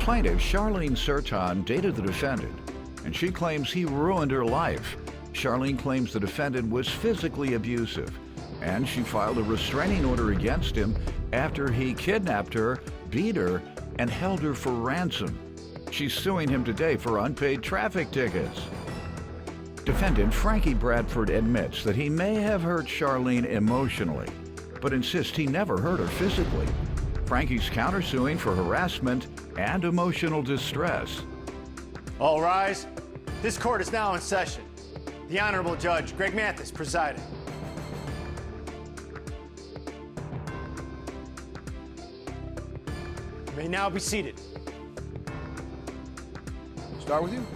Plaintiff Charlene Serton dated the defendant, and she claims he ruined her life. Charlene claims the defendant was physically abusive, and she filed a restraining order against him after he kidnapped her, beat her, and held her for ransom. She's suing him today for unpaid traffic tickets. Defendant Frankie Bradford admits that he may have hurt Charlene emotionally, but insists he never hurt her physically. Frankie's countersuing for harassment and emotional distress. All rise. This court is now in session. The Honorable Judge Greg Mathis presiding. You may now be seated. Start with you.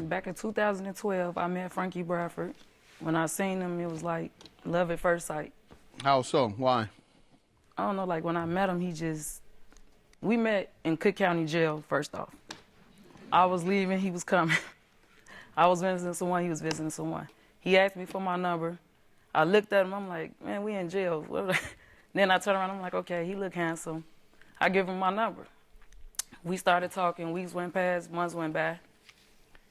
Back in 2012, I met Frankie Bradford. When I seen him, it was like love at first sight. How so? Why? I don't know, like when I met him, we met in Cook County Jail, first off. I was leaving, he was coming. I was visiting someone, he was visiting someone. He asked me for my number. I looked at him, I'm like, man, we in jail. Then I turned around, I'm like, okay, he look handsome. I give him my number. We started talking, weeks went past, months went by.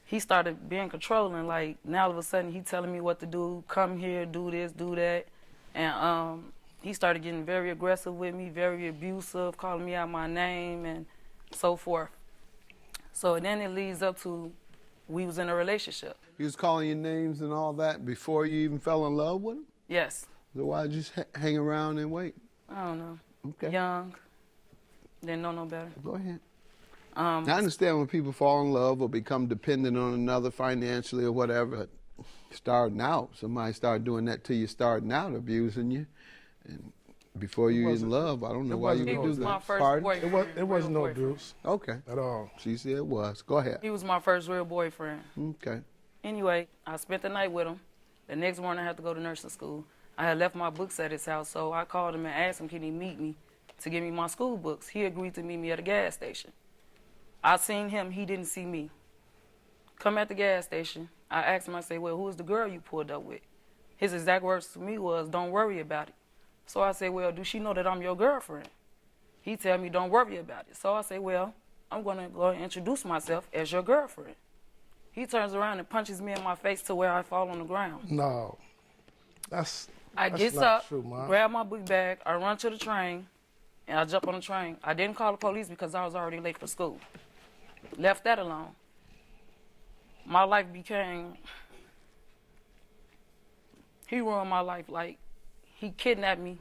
He started being controlling, like now all of a sudden he telling me what to do, come here, do this, do that. And he started getting very aggressive with me, very abusive, calling me out my name and so forth. So then it leads up to we was in a relationship. He was calling you names and all that before you even fell in love with him? Yes. So why'd you just hang around and wait? I don't know. Okay. Young, didn't know no better. Go ahead. I understand when people fall in love or become dependent on another financially or whatever. Starting out, somebody started doing that to you starting out, abusing you. And before you in love, I don't know why you would do that. My first Pardon? boyfriend. It wasn't no Real boyfriend. abuse Okay. at all. She said it was. Go ahead. He was my first real boyfriend. Okay. Anyway, I spent the night with him. The next morning I had to go to nursing school. I had left my books at his house, so I called him and asked him, can he meet me to give me my school books? He agreed to meet me at a gas station. I seen him, he didn't see me. Come at the gas station, I asked him, I said, well, who is the girl you pulled up with? His exact words to me was, don't worry about it. So I said, well, do she know that I'm your girlfriend? He tell me, don't worry about it. So I say, well, I'm gonna go and introduce myself as your girlfriend. He turns around and punches me in my face to where I fall on the ground. No, that's Gets not up, true, man. grab my book bag, I run to the train, and I jump on the train. I didn't call the police because I was already late for school. Left that alone. My life became, he ruined my life. Like, he kidnapped me,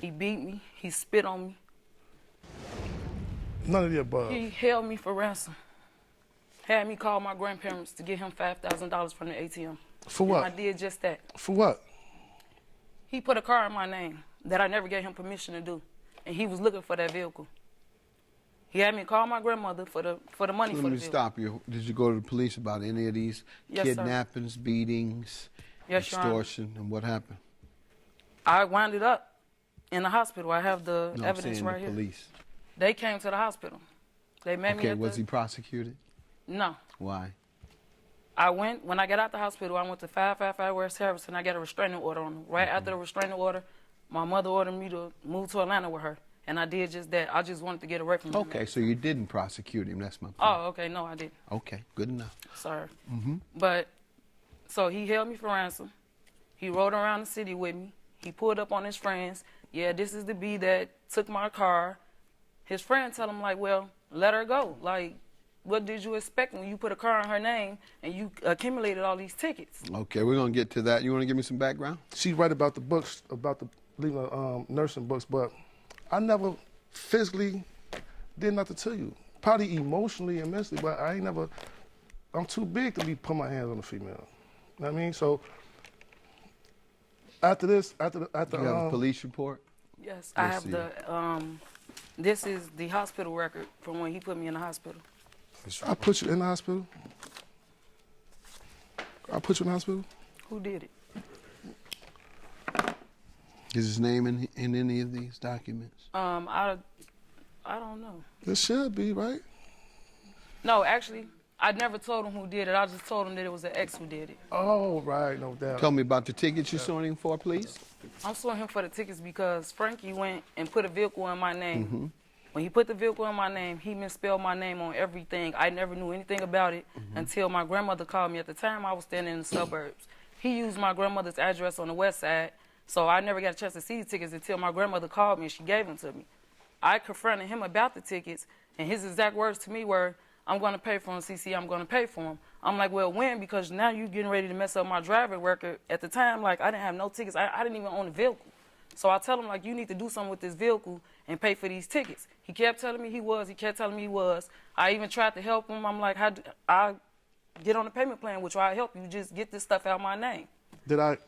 he beat me, he spit on me. None of the above. He held me for ransom. Had me call my grandparents to get him $5,000 from the ATM. For what? And I did just that. For what? He put a car in my name that I never gave him permission to do, and he was looking for that vehicle. He had me call my grandmother for the money for the vehicle. Let me stop you. Did you go to the police about any of these kidnappings, beatings, extortion, and what happened? I wound it up in the hospital. I have the No, evidence I'm saying right the here. police. They came to the hospital. They met me Okay, at was he prosecuted? No. Why? When I got out the hospital, I went to 555 West Harrison, and I got a restraining order on him. Right after the restraining order, my mother ordered me to move to Atlanta with her, and I did just that. I just wanted to get away from him. Okay, so you didn't prosecute him, that's my point. Oh, okay, no, I didn't. Okay, good enough. Sorry. Mm-hmm. But, so he held me for ransom. He rode around the city with me. He pulled up on his friends. Yeah, this is the B that took my car. His friend tell him, like, well, let her go. Like, what did you expect when you put a car in her name and you accumulated all these tickets? Okay, we're going to get to that. You want to give me some background? She write about the books, about the leaving nursing books, but I never physically did nothing to you. Probably emotionally and mentally, but I ain't never, I'm too big to be putting my hands on a female. You know what I mean? So after this, after you have a police report? Yes, I have this is the hospital record from when he put me in the hospital. I put you in the hospital? I put you in the hospital? Who did it? Is his name in any of these documents? I don't know. It should be, right? No, actually, I never told him who did it. I just told him that it was an ex who did it. Oh, right, no doubt. Tell me about the tickets you're suing him for, please. I'm suing him for the tickets because Frankie went and put a vehicle in my name. When he put the vehicle in my name, he misspelled my name on everything. I never knew anything about it until my grandmother called me. At the time, I was standing in the suburbs. He used my grandmother's address on the west side, so I never got a chance to see the tickets until my grandmother called me and she gave them to me. I confronted him about the tickets, and his exact words to me were, I'm going to pay for them, CC, I'm going to pay for them. I'm like, well, when? Because now you're getting ready to mess up my driving record. At the time, like, I didn't have no tickets. I didn't even own a vehicle. So I tell him, like, you need to do something with this vehicle and pay for these tickets. He kept telling me he was. He kept telling me he was. I even tried to help him. I'm like, I get on the payment plan, which I'll help you. Just get this stuff out of my name.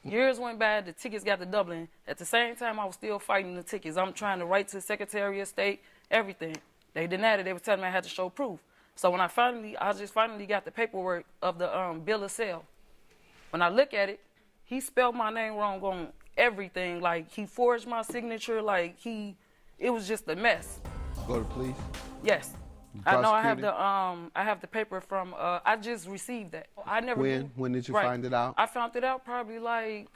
Years went by. The tickets got to doubling. At the same time, I was still fighting the tickets. I'm trying to write to the Secretary of State, everything. They denied it. They were telling me I had to show proof. So when I just finally got the paperwork of the bill of sale. When I look at it, he spelled my name wrong on everything. Like, he forged my signature. Like, it was just a mess. Go to police? Yes. I know. I have the paper from. I just received that. I never. When did you find it out? I found it out probably like,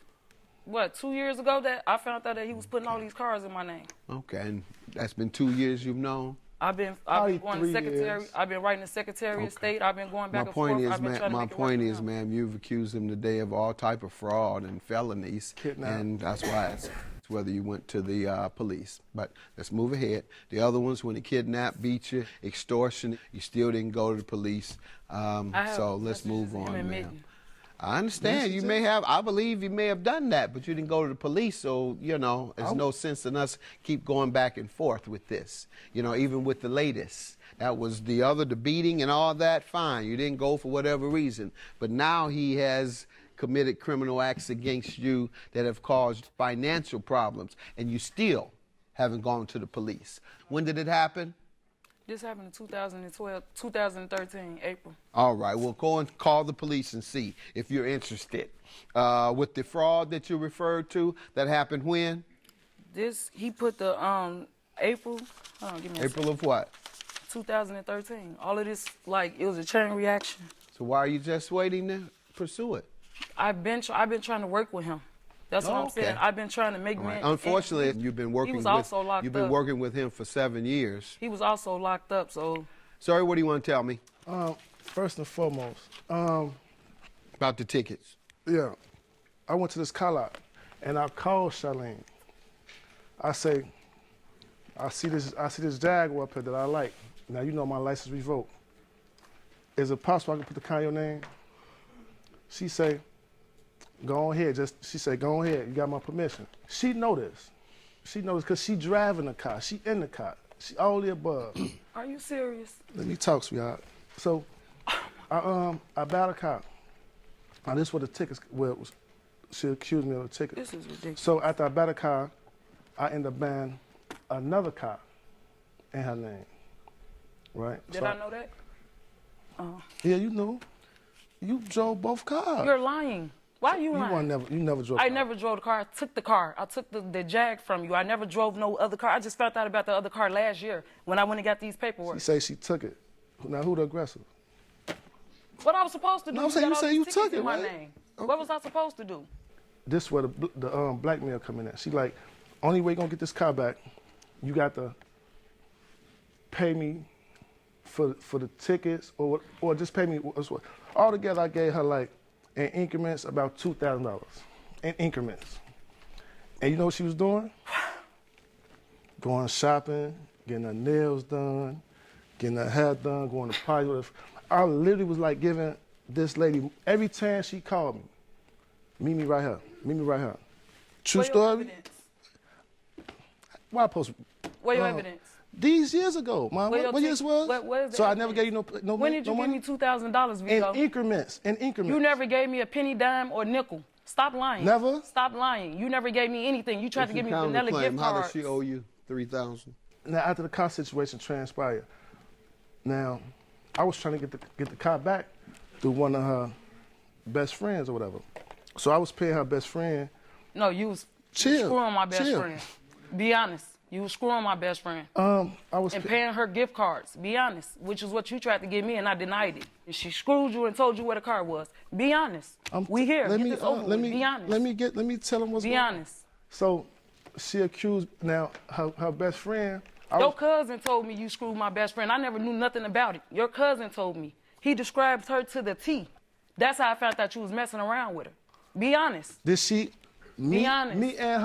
2 years ago. That I found out that he was putting all these cars in my name. Okay, and that's been 2 years you've known? I've been going to Secretary. I've been writing to Secretary of State. I've been going back and forth. My point is, ma'am, you've accused him today of all type of fraud and felonies, and that's why it's whether you went to the police. But let's move ahead. The other ones, when he kidnapped, beat you, extortion, you still didn't go to the police. So let's move on, ma'am. I understand. You may have, I believe you may have done that, but you didn't go to the police, so, you know, there's no sense in us keep going back and forth with this. You know, even with the latest. That was the beating and all that, fine. You didn't go for whatever reason. But now he has committed criminal acts against you that have caused financial problems, and you still haven't gone to the police. When did it happen? This happened in 2013, April. All right, well, go and call the police and see if you're interested. With the fraud that you referred to, that happened when? He put the April, hold on, give me a April of what? 2013. All of this, like, it was a chain reaction. So why are you just waiting to pursue it? I've been trying to work with him. That's what I'm saying. I've been trying to make men. Unfortunately, you've been working working with him for 7 years. He was also locked up, so. Sorry, what do you want to tell me? First and foremost, about the tickets. Yeah, I went to this car lot, and I called Charlene. I say, I see this Jaguar up here that I like. Now you know my license revoked. Is it possible I can put the car in your name? She say, go ahead. She said, go ahead. You got my permission. She noticed. She noticed because she driving the car. She in the car. She all the above. Are you serious? Let me talk, sweetheart. So, I bought a car. Now this was the tickets. Well, she accused me of the ticket. This is ridiculous. So after I bought a car, I ended up buying another car in her name. Right? Did I know that? Yeah, you knew. You drove both cars. You're lying. Why are you lying? You never drove. I never drove the car. I took the car. I took the Jag from you. I never drove no other car. I just found out about the other car last year when I went and got these paperwork. She say she took it. Now who the aggressor? What I was supposed to do? No, you say you took it, in my right? name. Okay. What was I supposed to do? This is where the blackmail coming in. She like, only way you gonna get this car back, you got to pay me for the tickets or just pay me. Altogether, I gave her like in increments about $2,000 in increments. And you know what she was doing? Going shopping, getting her nails done, getting her hair done, going to parties. I literally was like giving this lady, every time she called me, meet me right here, meet me right here. True story? Why I post? Where your evidence? These years ago, Mom. What years was? So I never gave you no money. When did you give me $2,000, Vito? In increments. You never gave me a penny, dime, or nickel. Stop lying. Never? Stop lying. You never gave me anything. You tried to give me vanilla gift cards. How does she owe you $3,000? Now, after the car situation transpired, now, I was trying to get the car back through one of her best friends or whatever. So I was paying her best friend. No, you was screwing my best friend. Be honest. You was screwing my best friend. I was paying her gift cards. Be honest, which is what you tried to give me, and I denied it. And she screwed you and told you where the car was. Be honest. We here. Get this over with. Be honest. Let me tell him what's going on. Be honest. So she accused. Now her best friend. Your cousin told me you screwed my best friend. I never knew nothing about it. Your cousin told me. He described her to the T. That's how I found out you was messing around with her. Be honest. Did she? Be honest. Me and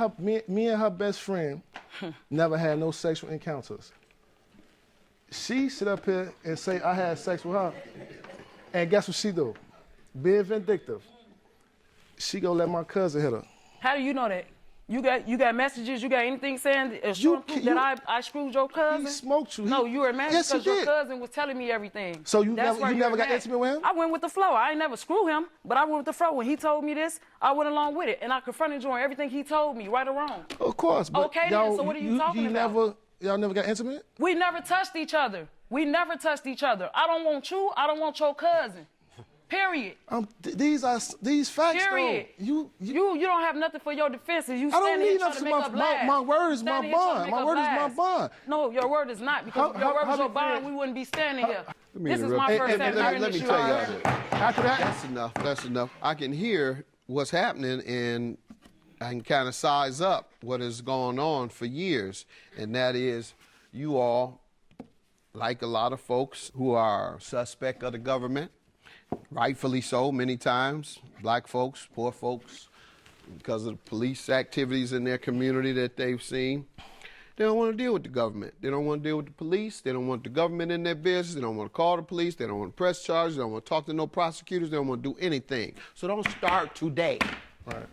her best friend never had no sexual encounters. She sit up here and say I had sex with her, and guess what she do? Being vindictive. She gonna let my cousin hit her. How do you know that? You got messages? You got anything saying that I screwed your cousin? He smoked you. No, you were mad Yes, because he your did. cousin was telling me everything. So you That's why never you're got mad. intimate with him? I went with the flow. I ain't never screw him, but I went with the flow. When he told me this, I went along with it, and I confronted you on everything he told me, right or wrong. Of course. But Okay, then, so what are you talking about? Y'all never got intimate? We never touched each other. We never touched each other. I don't want you. I don't want your cousin. Period. These facts. Period. Though. You don't have nothing for your defense. You I don't standing here need trying nothing to for make up lies. my word is my Standing here trying to bond. make My up word is my lies. bond. No, your word is not, because if your word was your bond, we wouldn't be standing here. This is my first time hearing let this me shit. tell y'all this. After that, That's enough. That's enough. I can hear what's happening, and I can kind of size up what has gone on for years, and that is you all, like a lot of folks who are suspect of the government, rightfully so many times, black folks, poor folks, because of the police activities in their community that they've seen, they don't want to deal with the government. They don't want to deal with the police. They don't want the government in their business. They don't want to call the police. They don't want to press charges. They don't want to talk to no prosecutors. They don't want to do anything. So don't start today. right.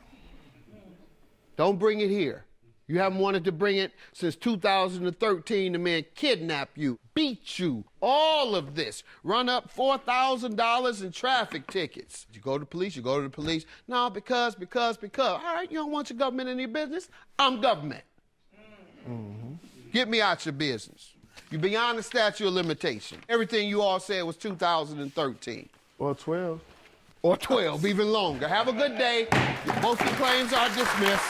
Don't bring it here. You haven't wanted to bring it since 2013. The man kidnapped you, beat you, all of this. Run up $4,000 in traffic tickets. You go to the police, you go to the police. No, because. All right, you don't want your government in your business? I'm government. Get me out your business. You're beyond the statute of limitation. Everything you all said was 2013. Or 12. Or 12, even longer. Have a good day. Both your claims are dismissed.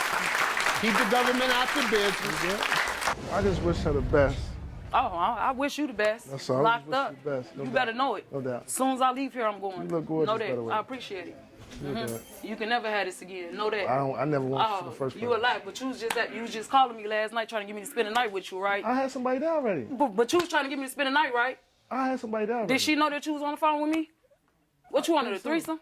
Keep the government out your business. I just wish her the best. Oh, I wish you the best. That's all. I Locked wish up. you the best. No You doubt. better know it. No doubt. As soon as I leave here, I'm going. You look gorgeous, Know by the way. that. I appreciate it. You know that. You can never have this again. Know that. I never wanted to the first You place. a lie, but you was just calling me last night trying to get me to spend the night with you, right? I had somebody there already. But you was trying to get me to spend the night, right? I had somebody there already. Did she know that you was on the phone with me? What you wanted, a threesome?